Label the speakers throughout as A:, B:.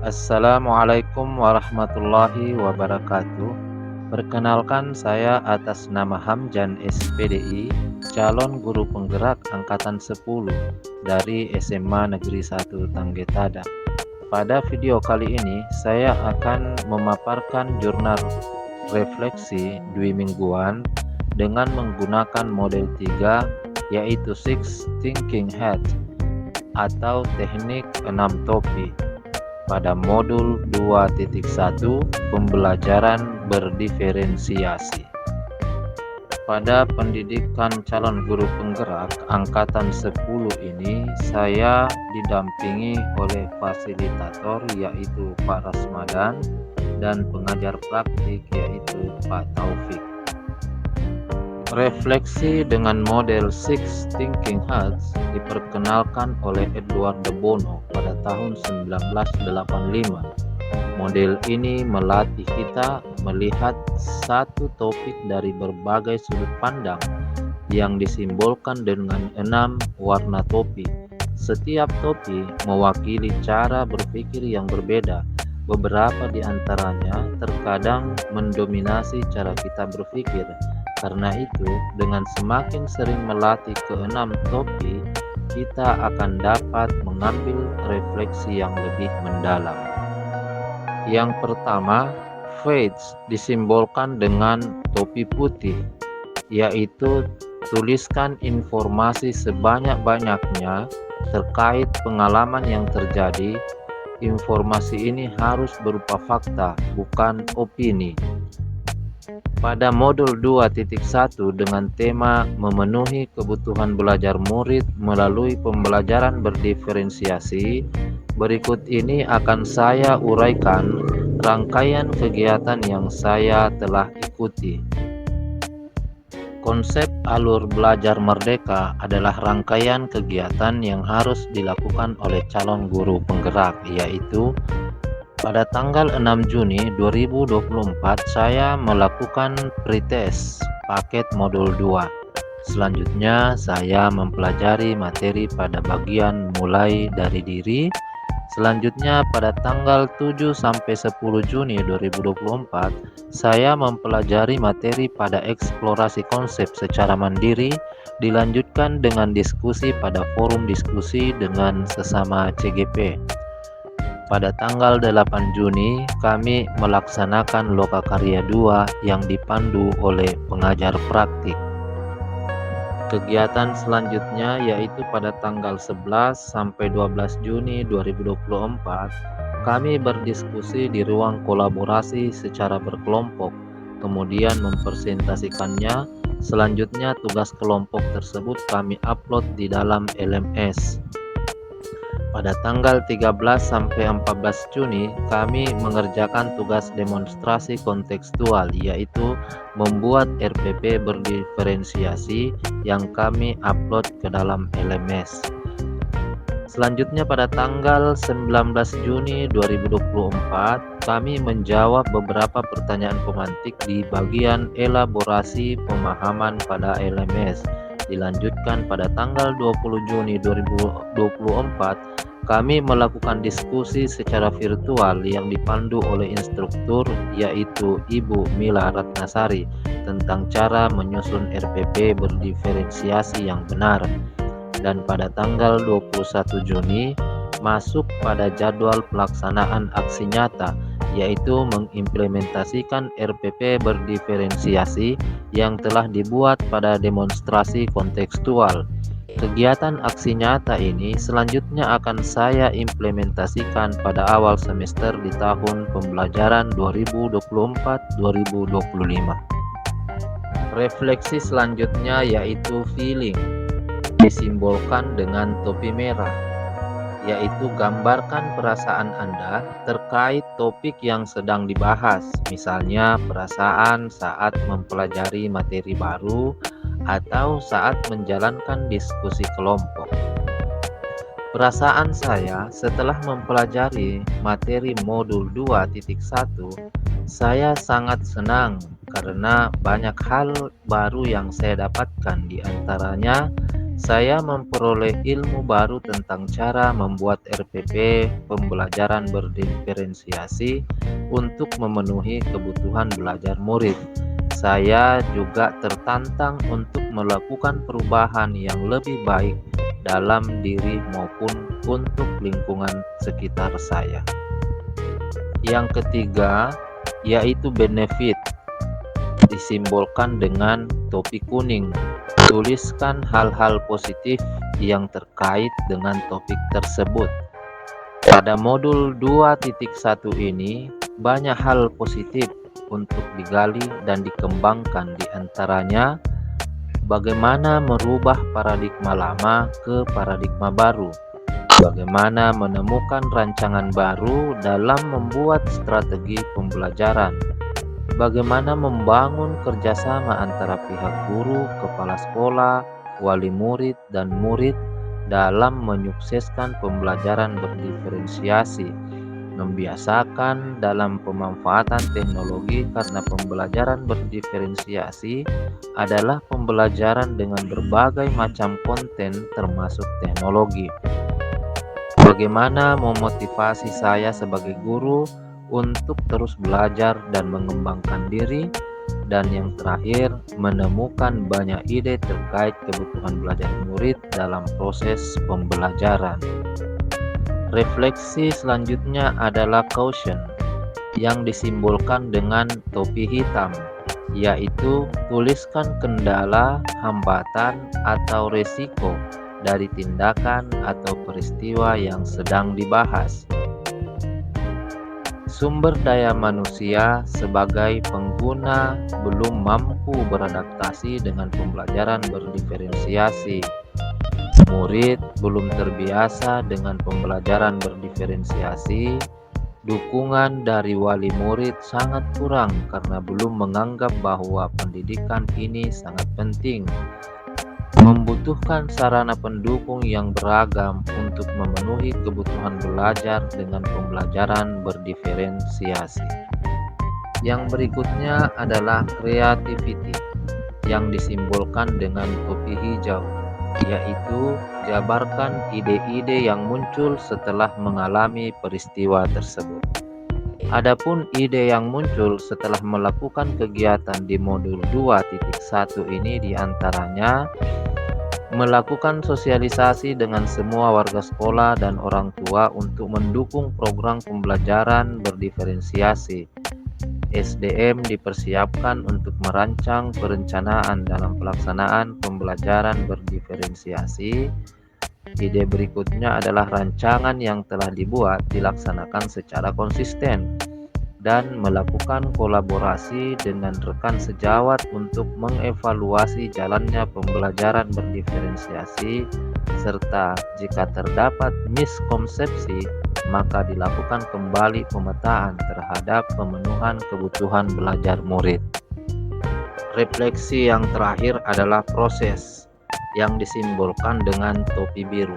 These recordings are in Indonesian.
A: Assalamualaikum warahmatullahi wabarakatuh. Perkenalkan, saya atas nama Hamjan SPDI, calon guru penggerak angkatan 10 dari SMA Negeri 1 Tanggetada. Pada video kali ini saya akan memaparkan jurnal refleksi dwi mingguan dengan menggunakan model 3, yaitu Six Thinking Hats atau teknik 6 topi pada modul 2.1 pembelajaran berdiferensiasi. Pada pendidikan calon guru penggerak angkatan 10 ini, saya didampingi oleh fasilitator yaitu Pak Rasmadan dan pengajar praktik yaitu Pak Taufik. Refleksi dengan model Six Thinking Hats diperkenalkan oleh Edward de Bono pada tahun 1985. Model ini melatih kita melihat satu topik dari berbagai sudut pandang yang disimbolkan dengan 6 warna topi. Setiap topi mewakili cara berpikir yang berbeda. Beberapa di antaranya terkadang mendominasi cara kita berpikir. Karena itu, dengan semakin sering melatih ke-6 topi, kita akan dapat mengambil refleksi yang lebih mendalam. Yang pertama, faith disimbolkan dengan topi putih, yaitu tuliskan informasi sebanyak-banyaknya terkait pengalaman yang terjadi. Informasi ini harus berupa fakta, bukan opini. Pada modul 2.1 dengan tema memenuhi kebutuhan belajar murid melalui pembelajaran berdiferensiasi, berikut ini akan saya uraikan rangkaian kegiatan yang saya telah ikuti. Konsep alur belajar merdeka adalah rangkaian kegiatan yang harus dilakukan oleh calon guru penggerak, yaitu pada tanggal 6 Juni 2024 saya melakukan pretest paket modul 2. Selanjutnya saya mempelajari materi pada bagian mulai dari diri. Selanjutnya pada tanggal 7 sampai 10 Juni 2024 saya mempelajari materi pada eksplorasi konsep secara mandiri, dilanjutkan dengan diskusi pada forum diskusi dengan sesama CGP. Pada tanggal 8 Juni, kami melaksanakan Lokakarya 2 yang dipandu oleh pengajar praktik. Kegiatan selanjutnya yaitu pada tanggal 11 sampai 12 Juni 2024, kami berdiskusi di ruang kolaborasi secara berkelompok, kemudian mempresentasikannya. Selanjutnya tugas kelompok tersebut kami upload di dalam LMS. Pada tanggal 13 sampai 14 Juni, kami mengerjakan tugas demonstrasi kontekstual, yaitu membuat RPP berdiferensiasi yang kami upload ke dalam LMS. Selanjutnya pada tanggal 19 Juni 2024, kami menjawab beberapa pertanyaan pemantik di bagian elaborasi pemahaman pada LMS. Dilanjutkan pada tanggal 20 Juni 2024, kami melakukan diskusi secara virtual yang dipandu oleh instruktur yaitu Ibu Mila Ratnasari tentang cara menyusun RPP berdiferensiasi yang benar. Dan pada tanggal 21 Juni masuk pada jadwal pelaksanaan aksi nyata, yaitu mengimplementasikan RPP berdiferensiasi yang telah dibuat pada demonstrasi kontekstual. Kegiatan aksi nyata ini selanjutnya akan saya implementasikan pada awal semester di tahun pembelajaran 2024-2025. Refleksi selanjutnya yaitu feeling, disimbolkan dengan topi merah, yaitu gambarkan perasaan Anda terkait topik yang sedang dibahas, misalnya perasaan saat mempelajari materi baru atau saat menjalankan diskusi kelompok. Perasaan saya setelah mempelajari materi modul 2.1, saya sangat senang karena banyak hal baru yang saya dapatkan, di antaranya Saya memperoleh ilmu baru tentang cara membuat RPP pembelajaran berdiferensiasi untuk memenuhi kebutuhan belajar murid. Saya juga tertantang untuk melakukan perubahan yang lebih baik dalam diri maupun untuk lingkungan sekitar saya. Yang ketiga, yaitu benefit, disimbolkan dengan topi kuning. Tuliskan hal-hal positif yang terkait dengan topik tersebut. Pada modul 2.1 ini, banyak hal positif untuk digali dan dikembangkan, di antaranya bagaimana merubah paradigma lama ke paradigma baru, bagaimana menemukan rancangan baru dalam membuat strategi pembelajaran, bagaimana membangun kerjasama antara pihak guru, kepala sekolah, wali murid, dan murid dalam menyukseskan pembelajaran berdiferensiasi, membiasakan dalam pemanfaatan teknologi karena pembelajaran berdiferensiasi adalah pembelajaran dengan berbagai macam konten termasuk teknologi. Bagaimana memotivasi saya sebagai guru untuk terus belajar dan mengembangkan diri, dan yang terakhir, menemukan banyak ide terkait kebutuhan belajar murid dalam proses pembelajaran. Refleksi selanjutnya adalah caution, yang disimbolkan dengan topi hitam, yaitu tuliskan kendala, hambatan, atau resiko dari tindakan atau peristiwa yang sedang dibahas. Sumber daya manusia sebagai pengguna belum mampu beradaptasi dengan pembelajaran berdiferensiasi. Murid belum terbiasa dengan pembelajaran berdiferensiasi. Dukungan dari wali murid sangat kurang karena belum menganggap bahwa pendidikan ini sangat penting. Membutuhkan sarana pendukung yang beragam untuk memenuhi kebutuhan belajar dengan pembelajaran berdiferensiasi. Yang berikutnya adalah creativity, yang disimbolkan dengan topi hijau, yaitu jabarkan ide-ide yang muncul setelah mengalami peristiwa tersebut. Adapun ide yang muncul setelah melakukan kegiatan di modul 2.1 ini diantaranya melakukan sosialisasi dengan semua warga sekolah dan orang tua untuk mendukung program pembelajaran berdiferensiasi. SDM dipersiapkan untuk merancang perencanaan dalam pelaksanaan pembelajaran berdiferensiasi. Ide berikutnya adalah rancangan yang telah dibuat dilaksanakan secara konsisten dan melakukan kolaborasi dengan rekan sejawat untuk mengevaluasi jalannya pembelajaran berdiferensiasi, serta jika terdapat miskonsepsi maka dilakukan kembali pemetaan terhadap pemenuhan kebutuhan belajar murid. Refleksi yang terakhir adalah proses, yang disimbolkan dengan topi biru,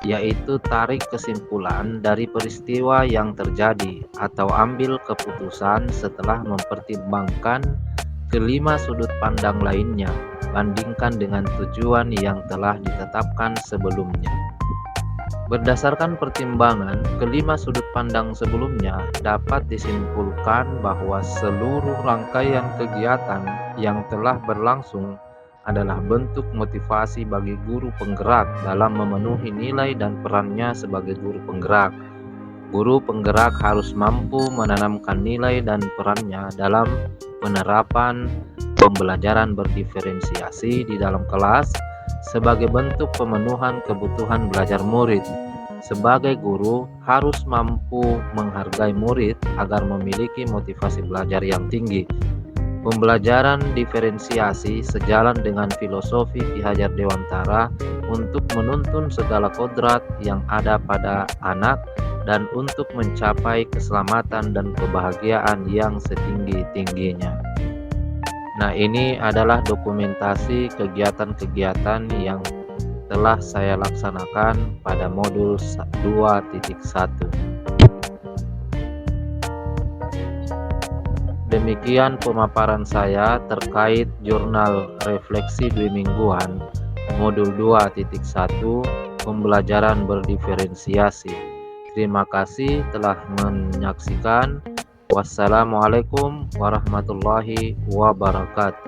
A: yaitu tarik kesimpulan dari peristiwa yang terjadi atau ambil keputusan setelah mempertimbangkan kelima sudut pandang lainnya, bandingkan dengan tujuan yang telah ditetapkan sebelumnya. Berdasarkan pertimbangan kelima sudut pandang sebelumnya, dapat disimpulkan bahwa seluruh rangkaian kegiatan yang telah berlangsung adalah bentuk motivasi bagi guru penggerak dalam memenuhi nilai dan perannya sebagai guru penggerak. Guru penggerak harus mampu menanamkan nilai dan perannya dalam penerapan pembelajaran berdiferensiasi di dalam kelas sebagai bentuk pemenuhan kebutuhan belajar murid. Sebagai guru harus mampu menghargai murid agar memiliki motivasi belajar yang tinggi. Pembelajaran diferensiasi sejalan dengan filosofi Ki Hajar Dewantara untuk menuntun segala kodrat yang ada pada anak dan untuk mencapai keselamatan dan kebahagiaan yang setinggi-tingginya. Nah, ini adalah dokumentasi kegiatan-kegiatan yang telah saya laksanakan pada modul 2.1. Demikian pemaparan saya terkait jurnal refleksi 2 mingguan Modul 2.1 Pembelajaran berdiferensiasi. Terima kasih telah menyaksikan. Wassalamualaikum warahmatullahi wabarakatuh.